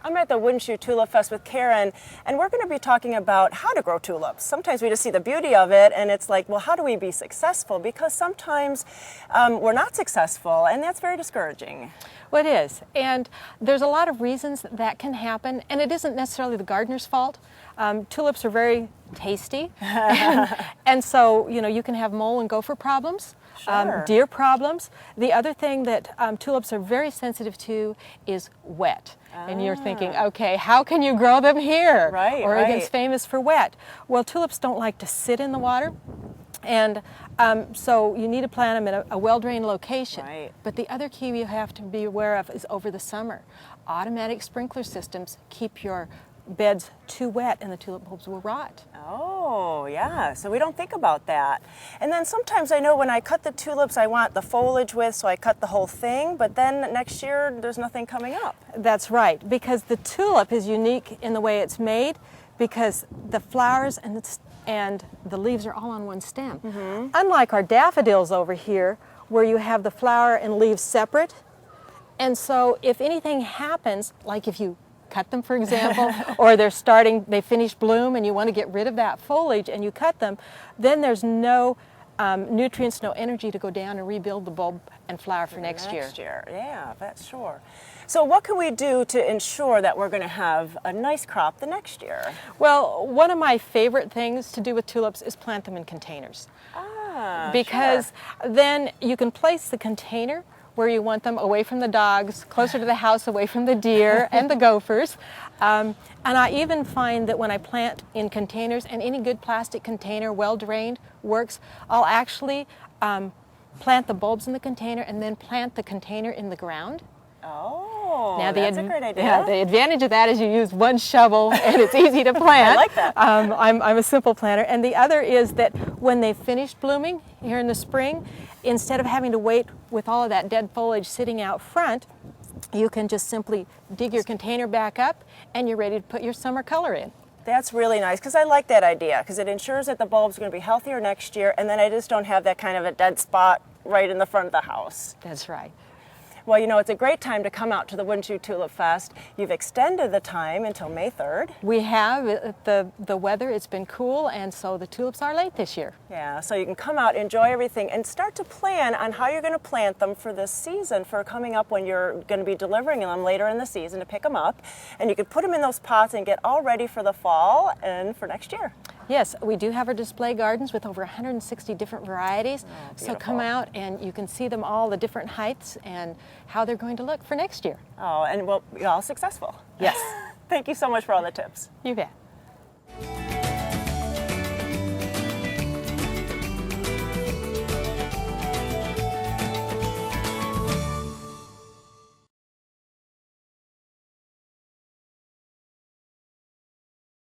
I'm at the Wouldn't You Tulip Fest with Karen, and we're going to be talking about how to grow tulips. Sometimes we just see the beauty of it, and it's like, well, how do we be successful? Because sometimes we're not successful, and that's very discouraging. Well, it is, and there's a lot of reasons that can happen, and it isn't necessarily the gardener's fault. Tulips are very tasty, and so you can have mole and gopher problems. Sure. Deer problems. The other thing that tulips are very sensitive to is wet. And you're thinking, okay, how can you grow them here? Right, Oregon's right. famous for wet. Well, tulips don't like to sit in the water, and so you need to plant them in a well-drained location. Right. But the other key you have to be aware of is over the summer. Automatic sprinkler systems keep your beds too wet and the tulip bulbs will rot. Oh, yeah, so we don't think about that. And then sometimes I know when I cut the tulips, I want the foliage with, so I cut the whole thing, but then next year there's nothing coming up. That's right, because the tulip is unique in the way it's made, because the flowers and the leaves are all on one stem. Mm-hmm. Unlike our daffodils over here, where you have the flower and leaves separate. And so if anything happens, like if you cut them, for example, or they finish bloom and you want to get rid of that foliage and you cut them, then there's no nutrients, no energy to go down and rebuild the bulb and flower for next year. Yeah, that's sure. So what can we do to ensure that we're going to have a nice crop the next year? Well, one of my favorite things to do with tulips is plant them in containers. Because then you can place the container where you want them, away from the dogs, closer to the house, away from the deer and the gophers. And I even find that when I plant in containers, and any good plastic container, well drained, works, I'll actually plant the bulbs in the container and then plant the container in the ground. Oh, now, that's a great idea. Yeah, the advantage of that is you use one shovel and it's easy to plant. I like that. I'm a simple planter. And the other is that when they finish blooming here in the spring, instead of having to wait with all of that dead foliage sitting out front, you can just simply dig your container back up and you're ready to put your summer color in. That's really nice, because I like that idea, because it ensures that the bulb's going to be healthier next year, and then I just don't have that kind of a dead spot right in the front of the house. That's right. Well, it's a great time to come out to the Wouldn't You Tulip Fest. You've extended the time until May 3rd. We have. The weather, it's been cool, and so the tulips are late this year. Yeah, so you can come out, enjoy everything, and start to plan on how you're going to plant them for this season, for coming up when you're going to be delivering them later in the season to pick them up. And you can put them in those pots and get all ready for the fall and for next year. Yes, we do have our display gardens with over 160 different varieties. So come out and you can see them all, the different heights and how they're going to look for next year. Oh, and we'll be all successful. Yes. Thank you so much for all the tips. You bet.